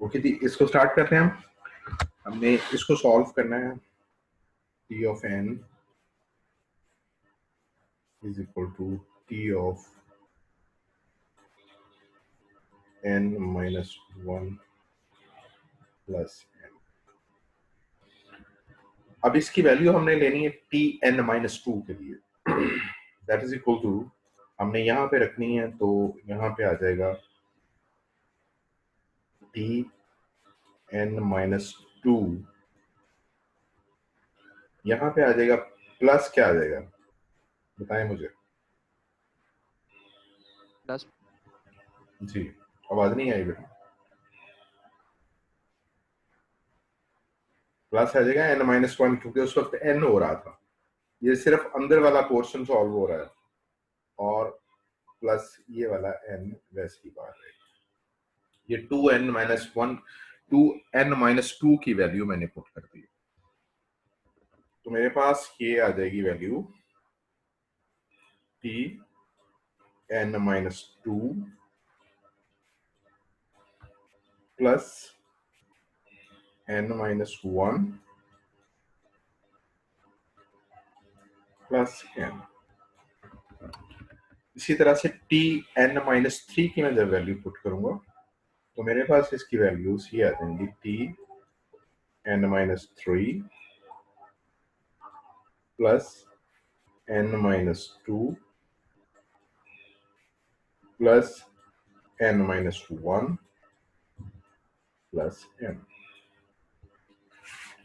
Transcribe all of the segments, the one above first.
Okay जी, इसको start करते हैं हम। हमने इसको सॉल्व करना है। t of n is equal to t of n minus 1 plus n। अब इसकी वैल्यू हमने लेनी है t n माइनस 2 के लिए। दैट इज इक्वल टू, हमने यहाँ पे रखनी है तो यहाँ पे आ जाएगा t n माइनस 2, यहाँ पे आ जाएगा प्लस क्या आ जाएगा बताएं मुझे प्लस जी। आवाज नहीं आई बेटा। प्लस आ जाएगा n माइनस 1, क्योंकि उस वक्त n हो रहा था। ये सिर्फ अंदर वाला पोर्शन सॉल्व हो रहा है और प्लस ये वाला n वैसे ही बाहर है। ये 2n माइनस 1, 2n माइनस 2 की वैल्यू मैंने पुट कर दी, तो मेरे पास ये आ जाएगी value t n minus 2 plus n minus 1 plus n। इसी तरह से t n माइनस 3 की मैं जब वैल्यू पुट करूंगा तो मेरे पास इसकी वैल्यूज ये आ जाएंगी t n minus 3 plus n minus 2 plus n minus 1 plus n।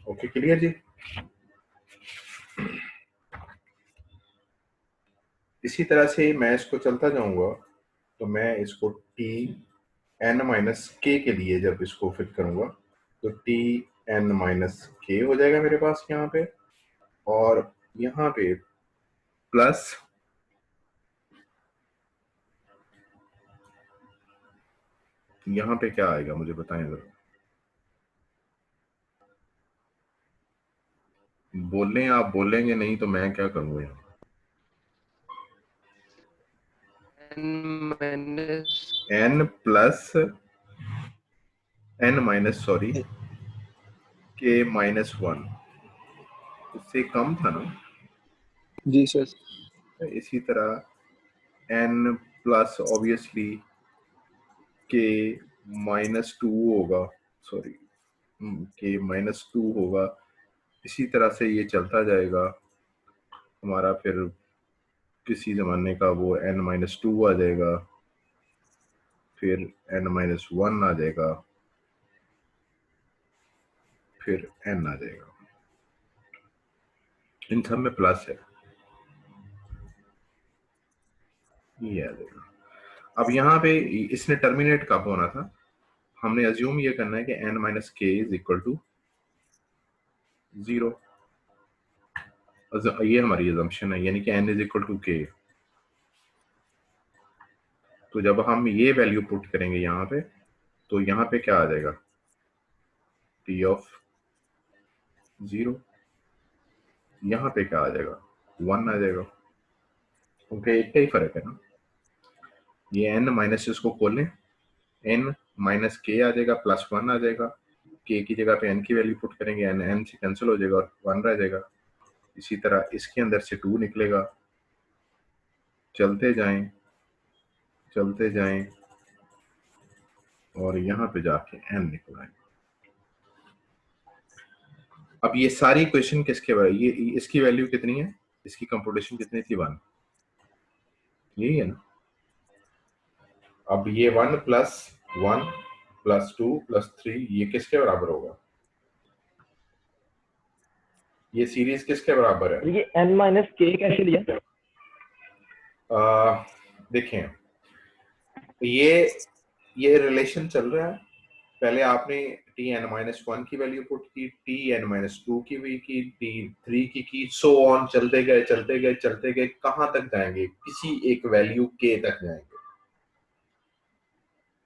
Okay, clear जी। इसी तरह से मैं इसको चलता जाऊंगा तो मैं इसको t n माइनस k के लिए जब इसको फिट करूंगा तो t n माइनस k हो जाएगा मेरे पास यहाँ पे, और यहाँ पे प्लस यहाँ पे क्या आएगा मुझे बताएं जरा। बोलें, आप बोलेंगे नहीं तो मैं क्या करूंगा यहाँ। n minus n plus n minus sorry k minus 1, इससे कम था ना। जी सर। इसी तरह n plus obviously k minus 2 होगा, सॉरी k माइनस 2 होगा। इसी तरह से ये चलता जाएगा हमारा, फिर किसी जमाने का वो n माइनस 2 आ जाएगा, फिर n माइनस 1 आ जाएगा, फिर n आ जाएगा। इन सब में प्लस है, ये आ जाएगा। अब यहाँ पे इसने टर्मिनेट कब होना था, हमने अज्यूम ये करना है कि n minus k is equal to 0। ये हमारी अजम्पशन है, यानी कि n इज इक्वल टू के। तो जब हम ये वैल्यू पुट करेंगे यहाँ पे तो यहाँ पे क्या आ जाएगा t ऑफ 0, यहाँ पे क्या आ जाएगा 1 आ जाएगा। ओके, इतना ही फर्क है ना। ये n माइनस इसको खोल लें, n माइनस के आ जाएगा, प्लस 1 आ जाएगा। k की जगह पे n की वैल्यू पुट करेंगे, n से कैंसिल हो जाएगा और 1 रह जाएगा। इसी तरह इसके अंदर से 2 निकलेगा, चलते जाएं चलते जाएं और यहाँ पे जाके n निकला है। अब ये सारी क्वेश्चन किसके बारे, ये इसकी वैल्यू कितनी है, इसकी कंप्यूटेशन कितनी थी 1, यही है ना। अब ये 1 प्लस 1 प्लस 2 प्लस 3 ये किसके बराबर होगा, ये सीरीज किसके बराबर है। ये n माइनस के कैसे लिया? देखें, ये रिलेशन चल रहा है। पहले आपने टी एन माइनस 1 की वैल्यू पुट की, टी एन माइनस 2 की भी की, टी 3 की, सो ऑन, चलते गए चलते गए चलते गए, कहां तक जाएंगे, किसी एक वैल्यू के तक जाएंगे।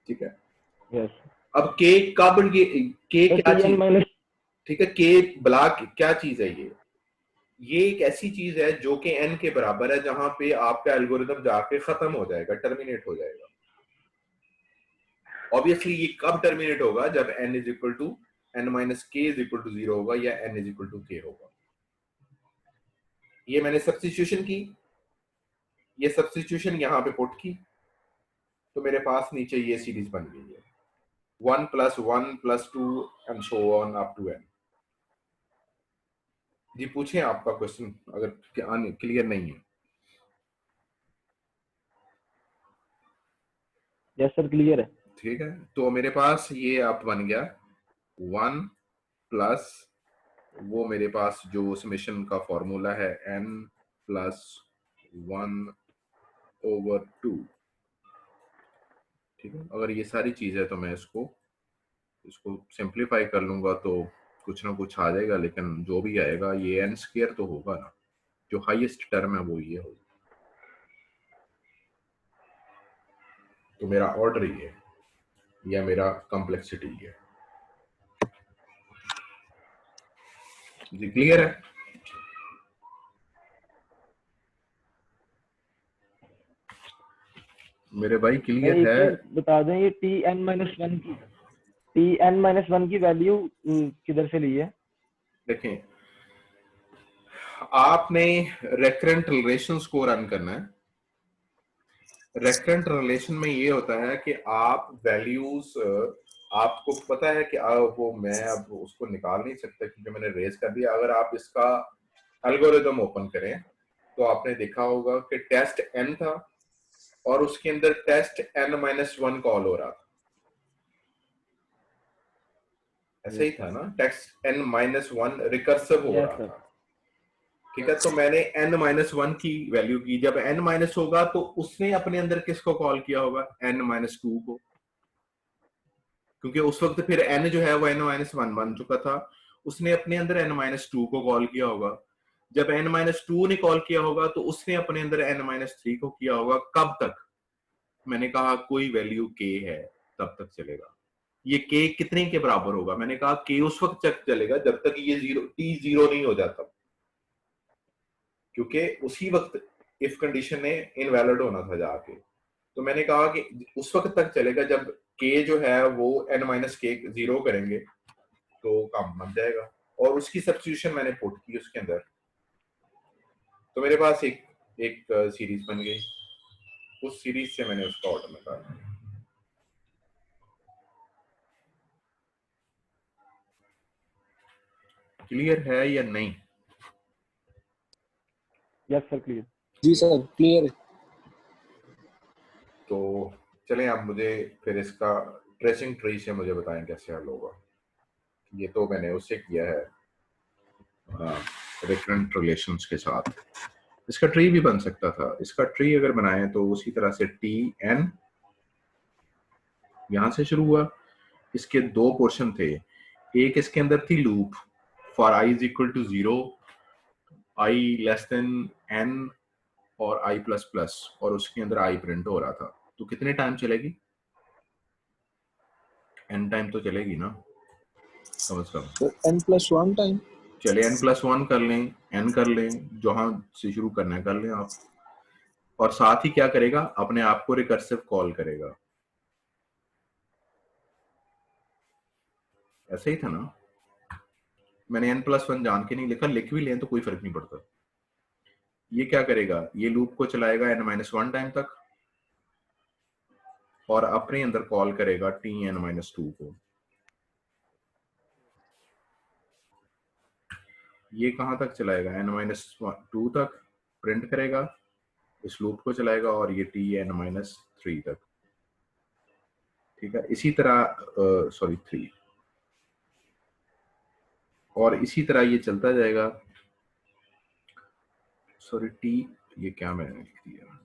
ठीक है। यस। अब के कब, ये के तो क्या टी एन चीज, माइनस, ठीक है, के ब्लॉक क्या चीज है, ये एक ऐसी चीज है जो कि एन के बराबर है, जहां पे आपका एल्गोरिथम जाके खत्म हो जाएगा, टर्मिनेट हो जाएगा। ऑब्वियसली ये कब टर्मिनेट होगा, जब n is equal to n minus k is equal to 0 होगा या n इज इक्वल टू के होगा। ये मैंने सब्स्टिट्यूशन की, ये सब्स्टिट्यूशन यहां पे पुट की, तो मेरे पास नीचे ये सीरीज बन गई है 1 + 1 + 2 and so on up to n। जी पूछें आपका क्वेश्चन अगर क्लियर नहीं है। यस सर क्लियर है। ठीक है, तो मेरे पास ये आप बन गया 1 प्लस वो मेरे पास जो समेशन का फॉर्मूला है n + 1/2। ठीक है, अगर ये सारी चीज है तो मैं इसको सिंप्लीफाई कर लूंगा तो कुछ ना कुछ आ जाएगा, लेकिन जो भी आएगा ये n² तो होगा ना, जो हाईएस्ट टर्म है वो ये होगा। तो मेरा ऑर्डर ये है या मेरा कॉम्प्लेक्सिटी ये है। जी क्लियर है? मेरे भाई मैं क्लियर एक है? चीज बता दें, ये Tn-1 की वैल्यू किधर से ली है? देखें, आपने रेकरेंट रिलेशंस को रन करना है। रेकरेंट रिलेशन में ये होता है कि आप वैल्यूज, आपको पता है कि वो मैं अब उसको निकाल नहीं सकता क्योंकि मैंने रेज कर दिया। अगर आप इसका एल्गोरिदम ओपन करें तो आपने देखा होगा कि टेस्ट n था और उसके अंदर टेस्ट n-1 कॉल हो रहा था, ऐसे ही था ना, टेस्ट n-1 रिकर्सिव हो यस रहा सर। था। ठीक है, तो मैंने n-1 की वैल्यू की, जब n- होगा तो उसने अपने अंदर किसको कॉल किया होगा, n-2 को, क्योंकि उस वक्त फिर n जो है वो n-1 बन चुका था, उसने अपने अंदर n-2 को कॉल किया होगा। जब n-2 ने कॉल किया होगा तो उसने अपने अंदर n-3 को किया होगा। कब तक? मैंने कहा कोई वैल्यू k है तब तक चलेगा। ये k कितने के बराबर होगा? मैंने कहा k उस वक्त तक चलेगा जब तक ये t 0 नहीं हो जाता, क्योंकि उसी वक्त इफ कंडीशन ने इनवैलिड होना था जाके। तो मैंने कहा कि उस वक्त तक चलेगा जब k जो है वो n-k 0 करेंगे तो काम बन जाएगा, और उसकी सब्स्टिट्यूशन मैंने पुट की उसके अंदर, तो मेरे पास एक एक सीरीज बन गई। उस सीरीज से मैंने उसका ऑर्डर निकाला। क्लियर है या नहीं? Yes sir clear. जी सर क्लियर है। तो चलें, आप मुझे फिर इसका ट्रेसिंग ट्री से मुझे बताएं कैसे हल होगा। ये तो मैंने उससे किया है रिकरेंट रिलेशंस के साथ। इसका ट्री भी बन सकता था। इसका ट्री अगर बनाए तो उसी तरह से Tn यहां से शुरू हुआ, इसके दो पोर्शन थे। एक इसके अंदर थी loop for i is equal to 0, i less than n और i प्लस प्लस, और उसके अंदर i प्रिंट हो रहा था। तो कितने टाइम चलेगी? n टाइम तो चलेगी ना, कम से कम। तो n+1 टाइम। चले n+1 कर लें, n कर लें, जहां से शुरू करना है कर लें आप। और साथ ही क्या करेगा, अपने आप को रिकर्सिव कॉल करेगा। ऐसे ही था ना, मैंने n+1 जान के नहीं लिखा, लिख भी लें तो कोई फर्क नहीं पड़ता। ये क्या करेगा, ये लूप को चलाएगा n-1 टाइम तक और अपने अंदर कॉल करेगा Tn-2 को। ये कहां तक चलाएगा, n-2 तक प्रिंट करेगा, इस लूप को चलाएगा, और ये Tn-3 तक। ठीक है, इसी तरह सॉरी 3, और इसी तरह ये चलता जाएगा। सॉरी टी, ये क्या मैंने लिख दिया,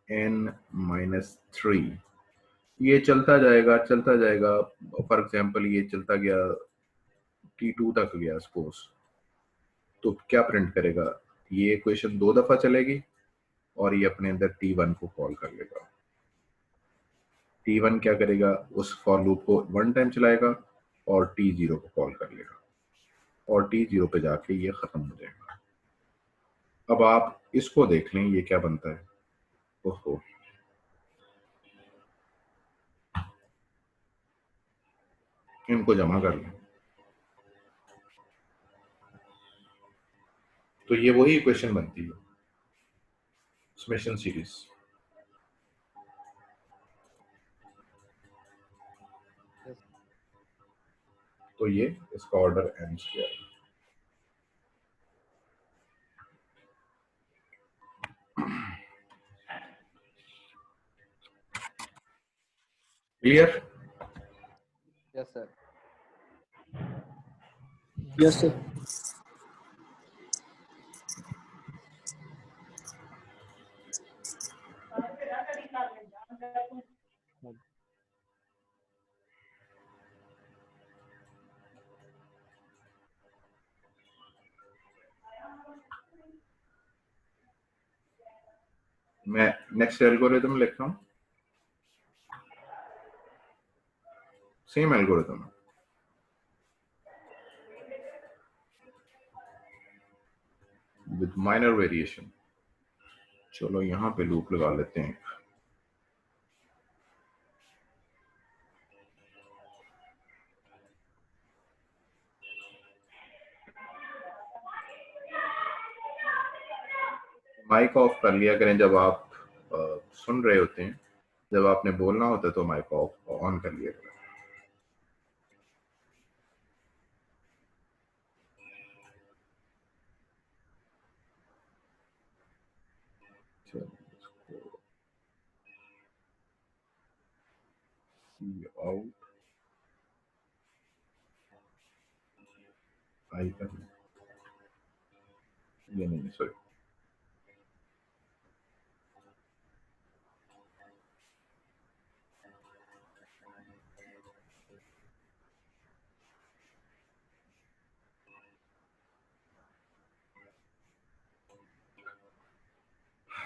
Tn-3, ये चलता जाएगा चलता जाएगा। फॉर एग्जांपल ये चलता गया T2 तक गया सपोज, तो क्या प्रिंट करेगा, ये इक्वेशन 2 दफा चलेगी और ये अपने अंदर T1 को कॉल कर लेगा। T1 क्या करेगा, उस फॉर लूप को 1 टाइम चलाएगा और T0 को कॉल कर लेगा, और T0 पे जाके ये खत्म हो जाएगा। अब आप इसको देख लें ये क्या बनता है। ओहो, इनको जमा कर लें। तो ये वही इक्वेशन बनती है समेशन सीरीज। तो ये इसका order n square. Clear? Yes sir. Yes sir. मैं नेक्स्ट एल्गोरिथम लिख रहा हूं, same algorithm with minor variation. चलो यहां पे लूप लगा लेते हैं। माइक ऑफ कर लिया करें जब आप सुन रहे होते हैं, जब आपने बोलना होता है तो माइक ऑफ ऑन कर लिया करें। आउट आई कर, ये नहीं सॉरी,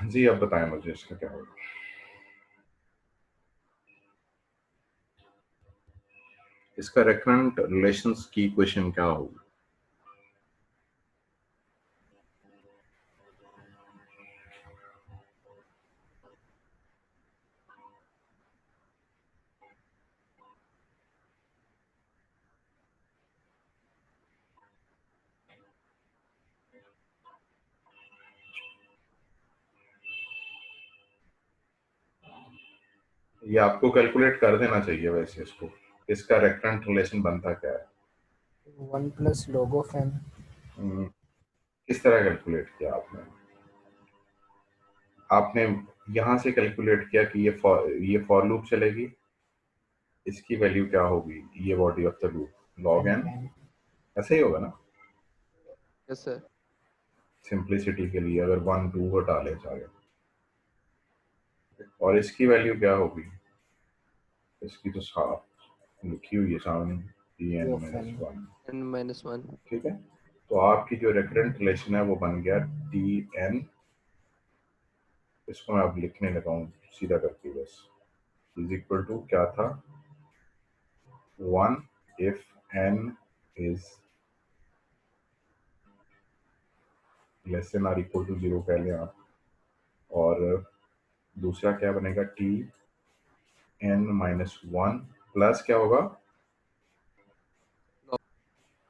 जी अब बताएं मुझे इसका क्या होगा। इसका रेकरेंट रिलेशंस की इक्वेशन क्या होगी? ये आपको कैलकुलेट कर देना चाहिए वैसे इसको। इसका रेकरेंट रिलेशन बनता क्या है? 1 प्लस log of n। किस तरह कैलकुलेट किया आपने? आपने यहां से कैलकुलेट किया कि ये फॉर लूप चलेगी, इसकी वैल्यू क्या होगी, ये body of the loop log n, ऐसे ही होगा ना? Yes sir. सिंपलिसिटी के लिए अगर 1 2 हटा ले जाएगा, और इसकी वैल्यू क्या होगी? इसकी तो साफ लिखी हुई है सामने, Tn-1। n-1। ठीक है, तो आपकी जो रेकरेंट रिलेशन है वो बन गया Tn, इसको मैं अब लिखने लगा हूँ सीधा करके बस, इज इक्वल टू क्या था, 1 if n is less than or equal to 0 कह लें आप, और दूसरा क्या बनेगा, Tn-1 प्लस क्या होगा,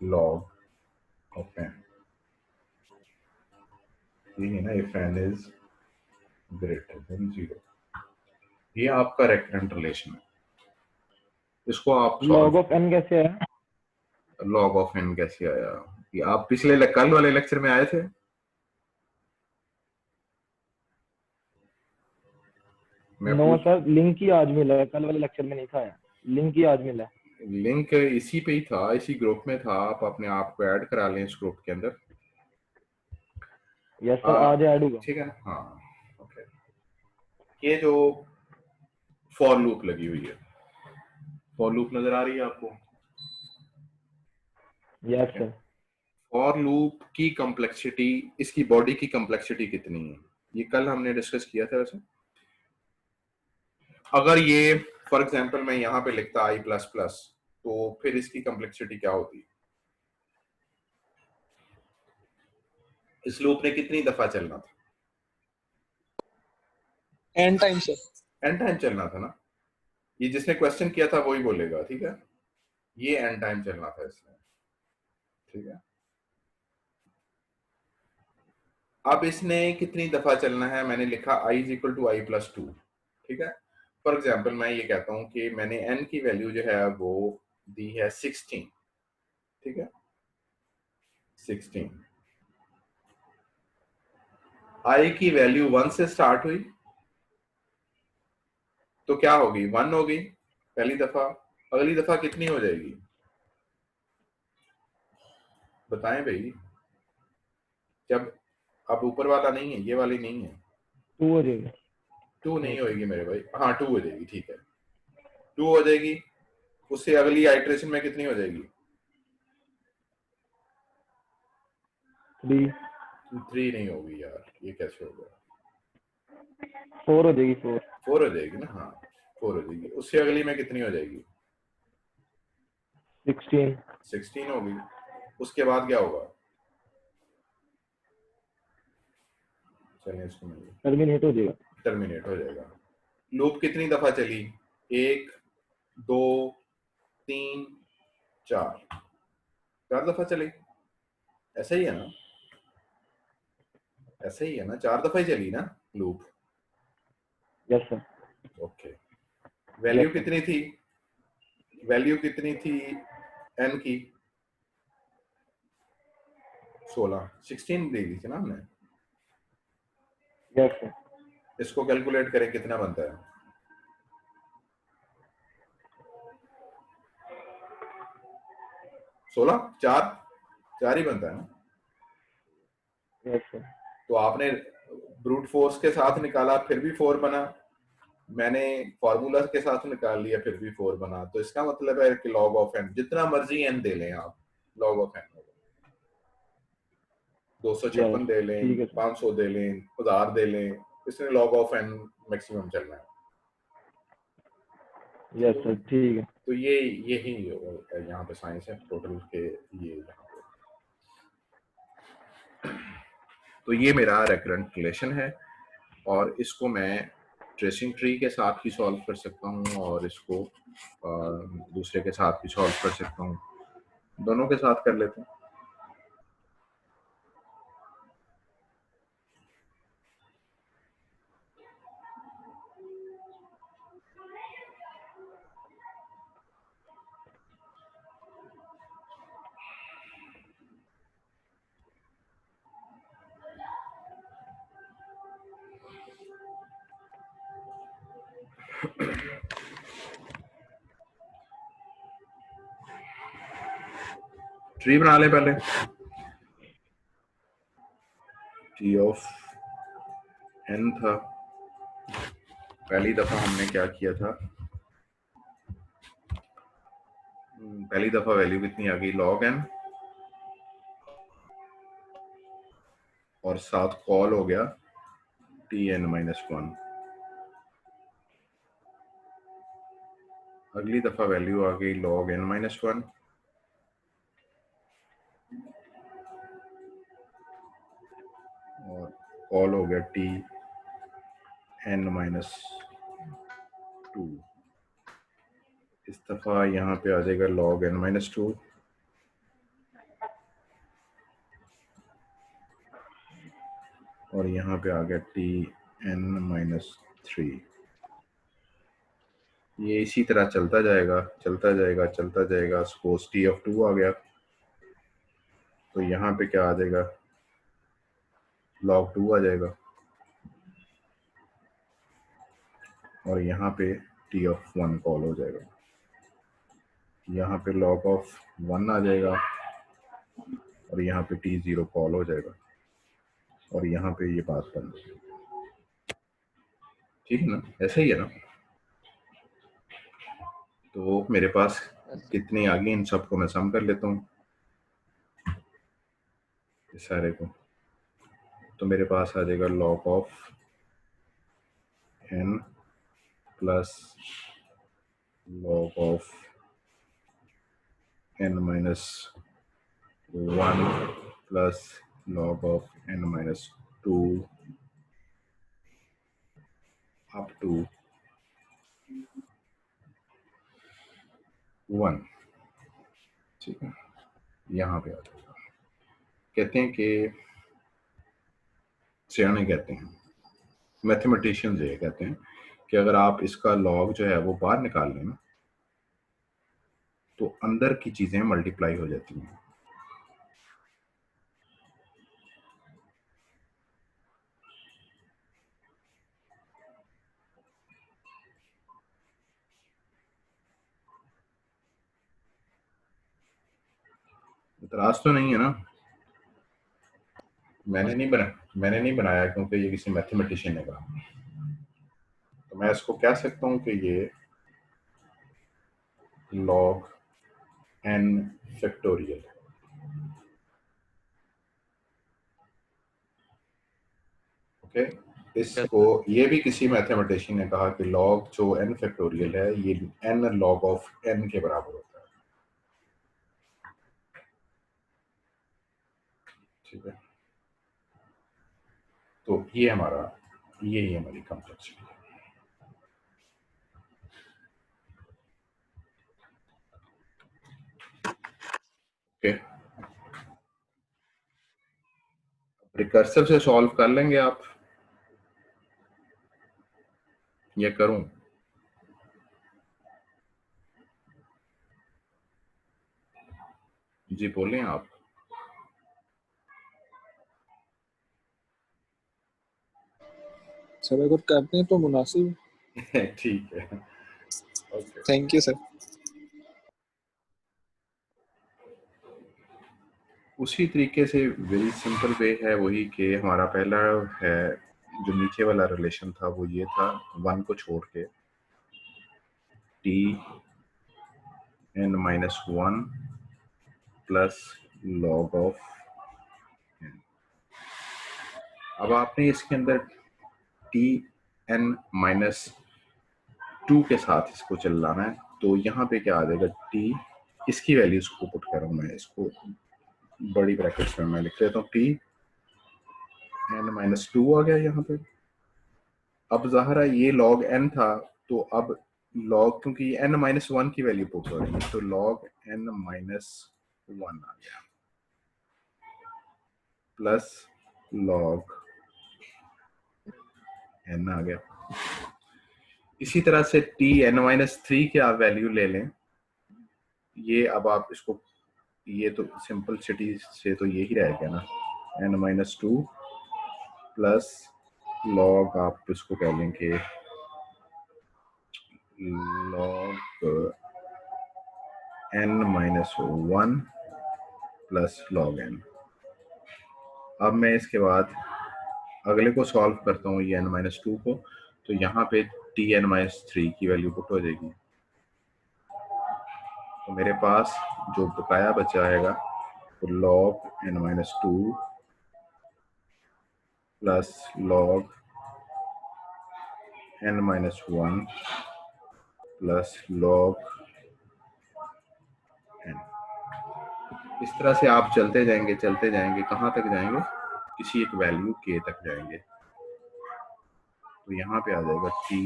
log of n। ये है ना, if n is greater than 0। ये आपका रेकरेंट रिलेशन है। इसको आप लॉग ऑफ एन कैसे है? लॉग ऑफ n कैसे आया? ये आप पिछले कल वाले लेक्चर में आए थे। नो सर, लिंक ही आज मिला है, कल वाले लेक्चर में नहीं था यार, लिंक ही आज मिला है। लिंक इसी पे ही था, इसी ग्रुप में था, आप अपने आप को ऐड करा लें इस ग्रुप के अंदर। यस सर, आज ऐड होगा। ठीक है ना? हाँ ओके। ये जो फॉर लूप लगी हुई है, फॉर लूप नजर आ रही है आपको? Yes sir. फॉर लूप की कॉम्प्लेक्सिटी, इसकी बॉडी की कॉम्प्लेक्सिटी कितनी है, ये कल हमने डिस्कस किया था वैसे। अगर ये फॉर एग्जांपल मैं यहाँ पे लिखता i++, तो फिर इसकी कॉम्प्लेक्सिटी क्या होती? इस लूप ने कितनी दफा चलना था? n time sir. n time चलना था ना। ये जिसने क्वेश्चन किया था वही बोलेगा, ठीक है? ये एन टाइम चलना था इसमें, ठीक है। अब इसने कितनी दफा चलना है, मैंने लिखा i is equal to i plus two, ठीक है। फॉर एग्जाम्पल मैं ये कहता हूं कि मैंने n की वैल्यू जो है वो दी है 16, ठीक है, 16। i की वैल्यू 1 से स्टार्ट हुई तो क्या होगी, 1 होगी पहली दफा। अगली दफा कितनी हो जाएगी, बताएं भाई। जब अब ऊपर वाला नहीं है, ये वाली नहीं है, 2 हो जाएगा। 2 नहीं होगी मेरे भाई, हाँ 2 हो जाएगी, ठीक है 2 हो जाएगी। उससे अगली आइट्रेशन में कितनी हो जाएगी, 3 3 नहीं होगी यार, ये कैसे होगा, 4 हो जाएगी, 4 4 हो जाएगी ना, हाँ 4 हो जाएगी। उससे अगली में कितनी हो जाएगी, 16 16 होगी। उसके बाद क्या होगा, चलिए इसको टर्मिनेट हो जाएगा। टर्मिनेट हो जाएगा। लूप कितनी दफा चली, 1 2 3 4, 4 दफा चली, ऐसा ही है ना, ऐसे ही है ना, 4 दफा ही चली ना loop. Yes sir. Okay, value Yes, sir. कितनी थी, वैल्यू कितनी थी एन की, 16, 16 दे दी थी ना हमने। Yes sir. इसको कैलकुलेट करें कितना बनता है, 16, 4 ही बनता है ना। Yes sir. तो आपने ब्रूट फोर्स के साथ निकाला फिर भी 4 बना, मैंने फॉर्मूला के साथ निकाल लिया फिर भी 4 बना। तो इसका मतलब है कि लॉग ऑफ एन जितना मर्जी एन दे लें आप, लॉग ऑफ एन 256 दे लें, ठीक है सर। 500 दे लें, 1000 दे लें, इसमें लॉग ऑफ एन मैक्सिमम चलना है। यस सर, ठीक है। तो ये यही यहाँ पे साइंस है टोटल के, ये यहाँ पे। तो ये मेरा रेकरेंट रिलेशन है और इसको मैं ट्रेसिंग ट्री के साथ भी सॉल्व कर सकता हूँ और इसको दूसरे के साथ भी सॉल्व कर सकता हूँ, दोनों के साथ कर लेते हैं। ट्री बना ले पहले, टी ऑफ एन था, पहली दफा हमने क्या किया था, पहली दफा वैल्यू कितनी आ गई, लॉग एन, और साथ कॉल हो गया टी एन माइनस 1। अगली दफा वैल्यू आ गई लॉग एन माइनस 1, और कॉल हो गया टी एन माइनस 2। इस दफा यहाँ पे आ जाएगा लॉग एन माइनस 2, और यहाँ पे आ गया टी एन माइनस 3। ये इसी तरह चलता जाएगा चलता जाएगा चलता जाएगा। सपोज टी ऑफ 2 आ गया तो यहाँ पे क्या आ जाएगा, लॉग 2 आ जाएगा, और यहाँ पे टी ऑफ 1 कॉल हो जाएगा, यहाँ पे लॉग ऑफ 1 आ जाएगा, और यहाँ पे t0 कॉल हो जाएगा, और यहाँ पे ये बात बन जाएगी। ठीक है ना, ऐसा ही है ना। तो मेरे पास Yes, sir. कितनी आ गई, इन सबको मैं सम कर लेता हूँ इस सारे को। तो मेरे पास आ जाएगा log of n plus log of n minus 1 plus log of n minus 2 up to 1। ठीक है, यहाँ पे आ जाएगा। कहते हैं कि सियाने कहते हैं, मैथमेटिशियंस ये कहते हैं कि अगर आप इसका लॉग जो है वो बाहर निकाल लें ना, तो अंदर की चीजें मल्टीप्लाई हो जाती हैं। इतराज तो नहीं है ना? मैंने नहीं बनाया क्योंकि ये किसी मैथमेटिशियन ने कहा। तो मैं इसको कह सकता हूँ कि ये लॉग n फैक्टोरियल है। ओके, इसको ये भी किसी मैथमेटिशियन ने कहा कि लॉग जो n फैक्टोरियल है ये n log ऑफ n के बराबर होता है। ठीक है, तो ये हमारी कॉम्प्लेक्सिटी है। ओके, रिकर्सिव से सॉल्व कर लेंगे आप, ये करूं? जी बोलें आप। सर अगर करते हैं तो मुनासिब। ठीक है, ओके। Thank you sir. उसी तरीके से वेरी सिंपल वे है वही कि हमारा पहला है जो नीचे वाला रिलेशन था वो ये था, 1 को छोड़ के t n minus 1 plus log of n। अब आपने इसके अंदर t n माइनस 2 के साथ इसको चलाना है, तो यहाँ पे क्या आ जाएगा, t, इसकी वैल्यूज को पुट कर रहा हूँ मैं, इसको बड़ी ब्रैकेट्स में मैं लिख देता हूँ, t n माइनस 2 आ गया यहाँ पे। अब ज़ाहिर ये लॉग n था, तो अब लॉग, क्योंकि n माइनस 1 की वैल्यू पुट हो रही है, तो लॉग n माइनस 1 आ गया प्लस लॉग n आ गया। इसी तरह से t n माइनस 3 की आप वैल्यू ले लें, ये अब आप इसको, ये तो सिंपल सिटी से तो यही रहेगा ना, n माइनस 2 प्लस लॉग, आप इसको कह लें कि log n minus 1 plus log n। अब मैं इसके बाद अगले को सॉल्व करता हूँ, ये n माइनस 2 को, तो यहाँ पे t n माइनस 3 की वैल्यू पुट हो जाएगी, तो मेरे पास जो बकाया बचा आएगा तो log n minus 2 plus log n minus 1 plus log n। इस तरह से आप चलते जाएंगे कहाँ तक जाएंगे, किसी एक वैल्यू k तक जाएंगे, तो यहाँ पे आ जाएगा t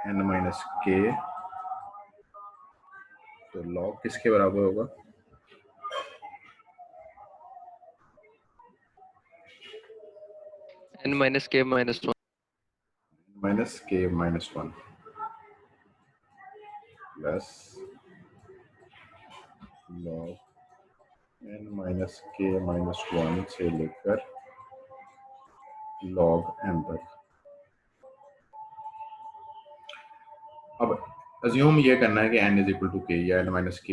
n माइनस k, तो लॉग किसके बराबर होगा, n minus k minus 1 minus k minus 1 plus log n minus k minus 1 से लेकर लॉग n तक। अब अज्यूम ये करना है कि n is equal to k या n minus k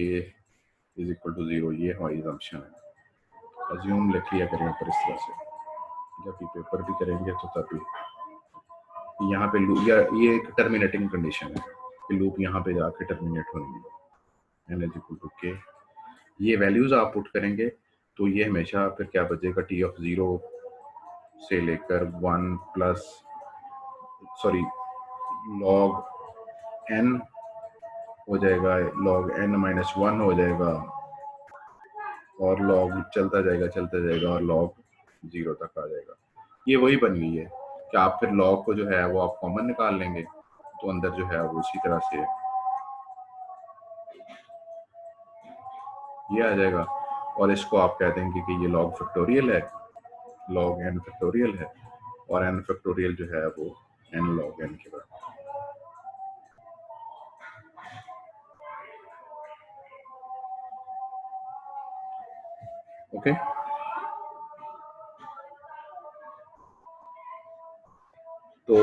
is equal to 0, ये हमारी असम्पशन है। अज्यूम लिख लिया करें ऊपर इस तरह से, जब भी पेपर भी करेंगे तो तभी यहाँ पे लूप, या ये एक टर्मिनेटिंग कंडीशन है कि लूप यहाँ पे जाके टर्मिनेट होनी है, n is equal to k। ये वैल्यूज आप पुट करेंगे तो ये हमेशा फिर क्या बचेगा, t ऑफ 0 से लेकर 1 प्लस सॉरी लॉग n हो जाएगा, लॉग n माइनस 1 हो जाएगा, और लॉग चलता जाएगा और लॉग 0 तक आ जाएगा। ये वही बन गई है कि आप फिर लॉग को जो है वो आप कॉमन निकाल लेंगे, तो अंदर जो है वो उसी तरह से ये आ जाएगा, और इसको आप कह देंगे कि ये लॉग फैक्टोरियल है, लॉग एन फैक्टोरियल है, और एन फैक्टोरियल जो है वो एन लॉग एन के बराबर। ओके, तो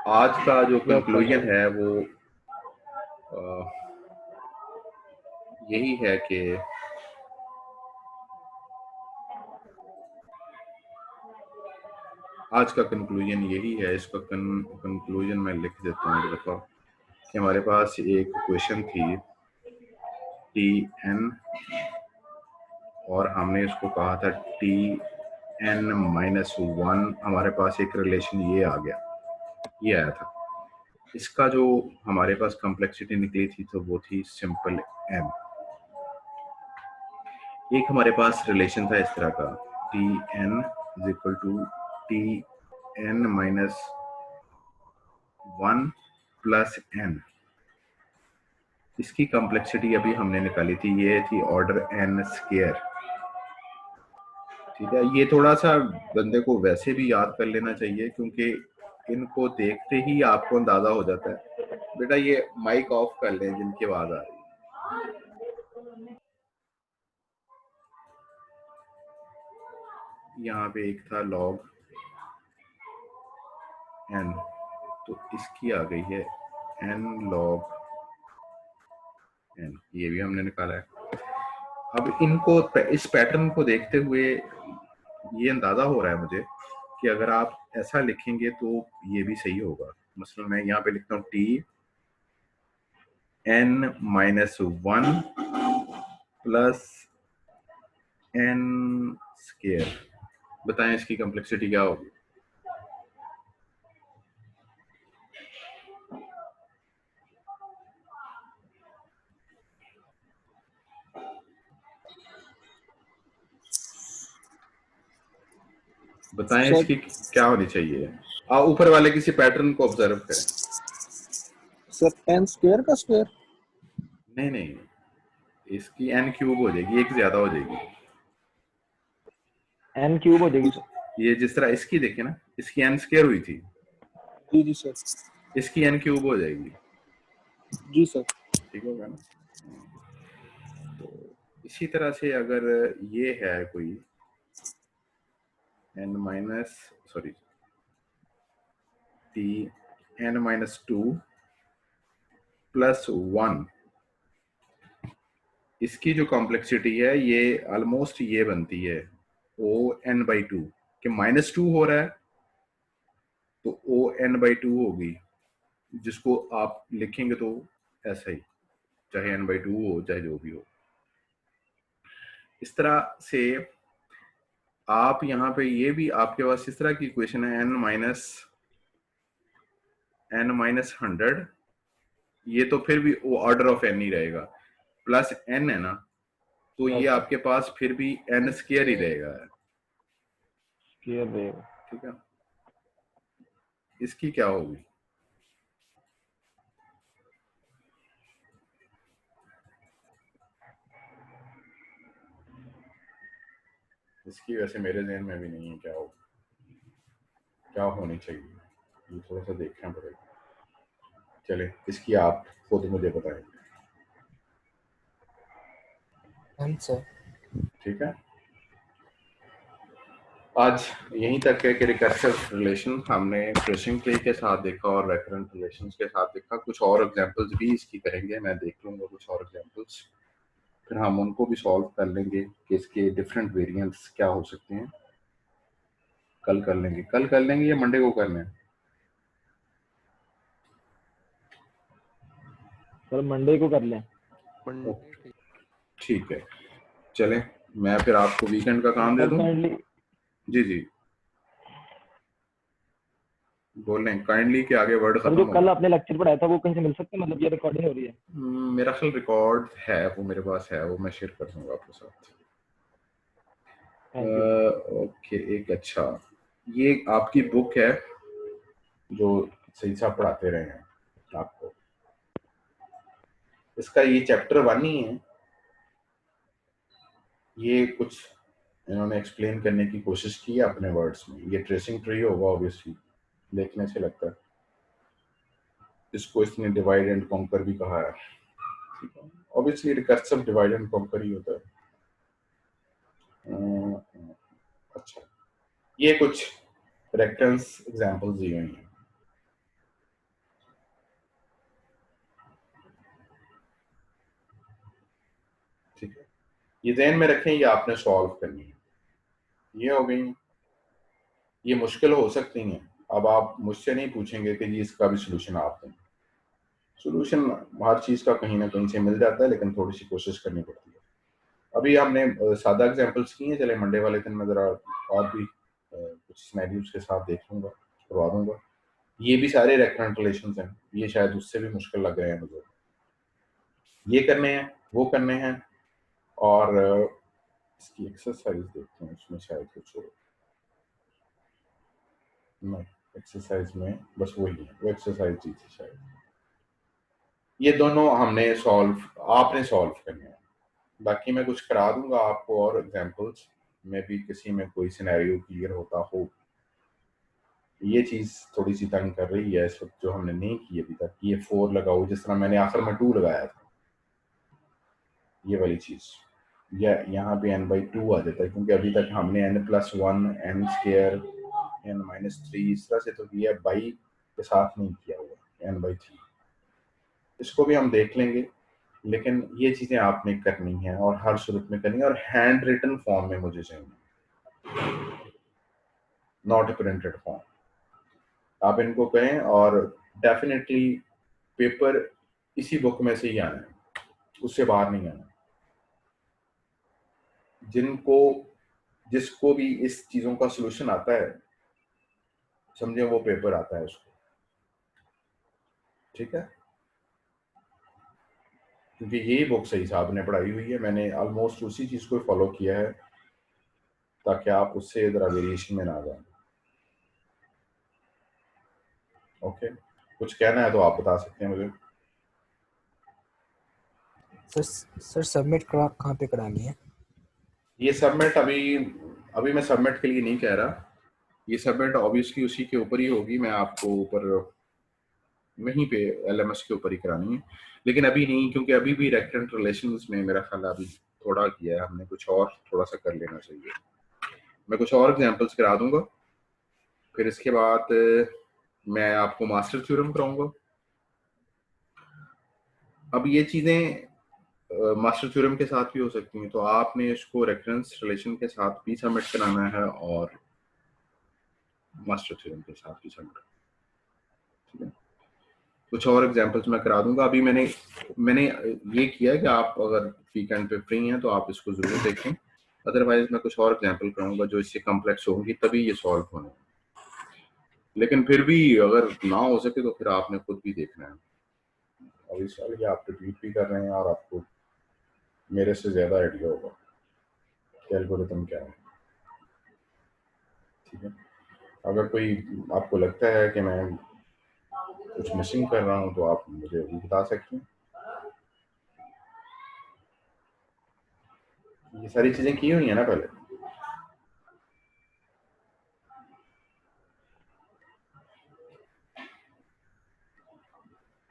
आज का जो कंक्लूजन है वो यही है कि आज का कंक्लूजन यही है, इसका कंक्लूजन मैं लिख देता हूँ एक दफा, कि हमारे पास एक क्वेश्चन थी टी एन, और हमने इसको कहा था टी एन माइनस वन, हमारे पास एक रिलेशन ये आ गया, ये आया था। इसका जो हमारे पास कॉम्प्लेक्सिटी निकली थी तो वो थी सिंपल एन। एक हमारे पास रिलेशन था इस तरह का, T n is equal to T n minus one plus n. इसकी कॉम्प्लेक्सिटी अभी हमने निकाली थी, ये थी ऑर्डर एन स्क्वायर। ठीक है, ये थोड़ा सा बंदे को वैसे भी याद कर लेना चाहिए, क्योंकि इनको देखते ही आपको अंदाजा हो जाता है। बेटा ये माइक ऑफ कर लें जिनकी आवाज आ रही है। यहाँ पे एक था लॉग एन, तो इसकी आ गई है एन लॉग एन, ये भी हमने निकाला है। अब इनको, इस पैटर्न को देखते हुए ये अंदाजा हो रहा है मुझे कि अगर आप ऐसा लिखेंगे तो ये भी सही होगा। मसलन मैं यहाँ पे लिखता हूँ T n minus one plus n square, बताएं इसकी कॉम्प्लेक्सिटी क्या होगी। बताएं सर, इसकी क्या होनी चाहिए। आप ऊपर वाले किसी पैटर्न को ऑब्जर्व करें। सर एन स्क्वायर का स्क्वायर? नहीं नहीं, इसकी एन क्यूब हो जाएगी, एक ज्यादा हो जाएगी। एन क्यूब हो जाएगी सर। ये जिस तरह इसकी देखे ना, इसकी एन स्क्वायर हुई थी, जी जी सर। इसकी एन क्यूब हो जाएगी। जी सर। ठीक होगा ना। तो इसी तरह से अगर ये है कोई n minus, sorry T n minus two plus one, इसकी जो कॉम्प्लेक्सिटी है ये ऑलमोस्ट ये बनती है ओ एन बाई टू, कि माइनस टू हो रहा है तो ओ एन बाई टू होगी, जिसको आप लिखेंगे तो ऐसा ही, चाहे एन बाई टू हो चाहे जो भी हो। इस तरह से आप यहाँ पे ये भी आपके पास इस तरह की इक्वेशन है एन माइनस हंड्रेड, ये तो फिर भी वो ऑर्डर ऑफ एन ही रहेगा, प्लस एन है ना, तो ये आपके पास फिर भी एन स्क्वायर ही रहेगा। स्क्वायर रहेगा। ठीक है, इसकी क्या होगी। इसकी वैसे मेरे ज़हन में भी नहीं है क्या होगी, क्या होनी चाहिए, ये थोड़ा सा देखना पड़ेगा। चले इसकी आप खुद मुझे बताएं। आंसर। ठीक है, आज यहीं तक है कि रिकर्सिव रिलेशन हमने ट्रेसिंग ट्री के साथ देखा और रेकरेंट रिलेशंस के साथ देखा। कुछ और एग्जांपल्स भी इसकी करेंगे, मैं देख लूंगा कुछ और एग्जांपल्स, फिर हम उनको भी सॉल्व कर लेंगे कि इसके डिफरेंट वेरिएंट्स क्या हो सकते हैं। कल कर लेंगे या मंडे को करना है। सर मंडे को कर लें। मंडे ठीक है, चलें मैं फिर आपको वीकेंड का काम दे दूं। जी जी बोलें काइंडली के आगे वर्ड सर खत्म जो हो कल गया। आपने लेक्चर पढ़ाया था वो कहीं से मिल सकता है, मतलब ये रिकॉर्डिंग हो रही है? मेरा ख्याल रिकॉर्ड है, वो मेरे पास है, वो मैं शेयर कर दूंगा आपके साथ। ओके, एक अच्छा ये आपकी बुक है जो सही साहब पढ़ाते रहे हैं आपको, इसका ये चैप्टर 1 ही है। ये कुछ इन्होंने एक्सप्लेन करने की कोशिश की है अपने वर्ड्स में। ये ट्रेसिंग ट्री होगा ऑब्वियसली, देखने से लगता है। इसको इसने डिवाइड एंड कॉन्कर भी कहा है। Obviously recursive divide and conquer ही होता है। अच्छा, ये कुछ रेफरेंस एग्जांपल्स दी हुई हैं। ठीक है, ये ध्यान में रखें, ये आपने सॉल्व करनी है। ये हो गई, ये मुश्किल हो सकती हैं। अब आप मुझसे नहीं पूछेंगे कि जी इसका भी सोल्यूशन आप दें। सोल्यूशन हर चीज का कहीं ना कहीं से मिल जाता है, लेकिन थोड़ी सी कोशिश करनी पड़ती है। अभी हमने सादा एग्जांपल्स किए हैं, चले मंडे वाले दिन मैं जरा और भी कुछ सिनेरियोज के साथ देख लूंगा, करवा दूंगा। ये भी सारे रेकरेंट रिलेशंस हैं, ये शायद उससे भी मुश्किल लग रहे हैं मुझे। ये करने हैं, वो करने हैं, और इसकी एक्सरसाइज देखते हैं, उसमें शायद कुछ हो। नहीं, एक्सरसाइज में बस वही है, वो एक्सरसाइज थी शायद। ये दोनों हमने सॉल्व, आपने सॉल्व करने हैं। बाकी मैं कुछ करा दूंगा आपको और एग्जांपल्स में भी, किसी में कोई सिनेरियो क्लियर होता हो। ये चीज थोड़ी सी तंग कर रही है इस वक्त, जो हमने नहीं की अभी तक। ये 4 लगाओ, जिस तरह मैंने आखिर में 2 लगाया था, ये वाली चीज, या यहाँ पे n/2 आ जाता है, क्योंकि अभी तक हमने n+1 n² n-3 इस तरह से तो किया, बाई के साथ नहीं किया हुआ n/3। इसको भी हम देख लेंगे, लेकिन ये चीजें आपने करनी है और हर सूरत में करनी है, और हैंड रिटन फॉर्म में मुझे चाहिए, नॉट प्रिंटेड फॉर्म। आप इनको कहें, और डेफिनेटली पेपर इसी बुक में से ही आना है, उससे बाहर नहीं आना। जिसको भी इस चीजों का सलूशन आता है, समझे वो पेपर आता है उसको। ठीक है, क्योंकि यही बुक सही साहब ने पढ़ाई हुई है, मैंने ऑलमोस्ट उसी चीज को फॉलो किया है, ताकि आप उससे जरा वेरिएशन में ना जाए। ओके, कुछ कहना है तो आप बता सकते हैं मुझे। सर सबमिट कहाँ पे करानी है? ये सबमिट अभी मैं सबमिट के लिए नहीं कह रहा। ये सबमिट ऑब्वियसली उसी के ऊपर ही होगी, मैं आपको ऊपर वहीं पे LMS के ऊपर ही करानी है, लेकिन अभी नहीं, क्योंकि अभी भी रेकरेंट रिलेशंस में मेरा ख्याल अभी थोड़ा किया है हमने, कुछ और थोड़ा सा कर लेना चाहिए। मैं कुछ और एग्जांपल्स करा दूंगा, फिर इसके बाद मैं आपको मास्टर थ्योरम कराऊंगा। अब ये चीजें मास्टर थ्योरम के साथ भी हो सकती हैं, तो आपने इसको रेफरेंस रिलेशन के साथ भी सबमिट कराना है और मास्टर थ्योरम के साथ भी सबमिट। ठीक है, कुछ और एग्जांपल्स मैं करा दूंगा। अभी मैंने ये किया कि आप अगर वीकेंड पे फ्री हैं तो आप इसको जरूर देखें, अदरवाइज मैं कुछ और एग्जांपल कराऊंगा जो इससे कॉम्प्लेक्स होंगी, तभी ये सॉल्व होने। लेकिन फिर भी अगर ना हो सके तो फिर आपने खुद भी देखना है। और इस साल ये आप रिपीट भी कर रहे हैं, और आपको मेरे से ज्यादा आइडिया होगा कि एल्गोरिथम क्या है। ठीक है, अगर कोई आपको लगता है कि मैं कुछ मिसिंग कर रहा हूँ तो आप मुझे भी बता सकते हैं। ये सारी चीजें की हुई है ना पहले।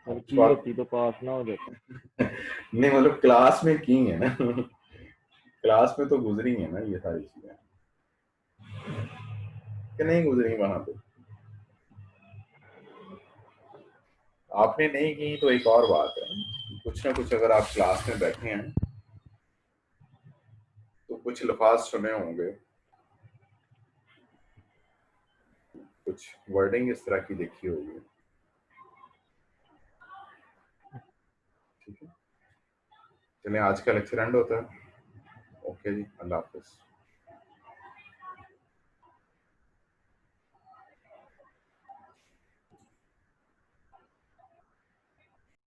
सर अब की होती तो पास ना हो जाता। नहीं, मतलब क्लास में की है ना क्लास में तो गुजरी है ना ये सारी चीजें, कि नहीं गुजरी वहां पे। आपने नहीं की तो एक और बात है, कुछ ना कुछ अगर आप क्लास में बैठे हैं तो कुछ लफाज सुने होंगे, कुछ वर्डिंग इस तरह की देखी होगी। ठीक है, चलिए आज का लेक्चर एंड होता है। ओके जी, अल्लाह हाफिज।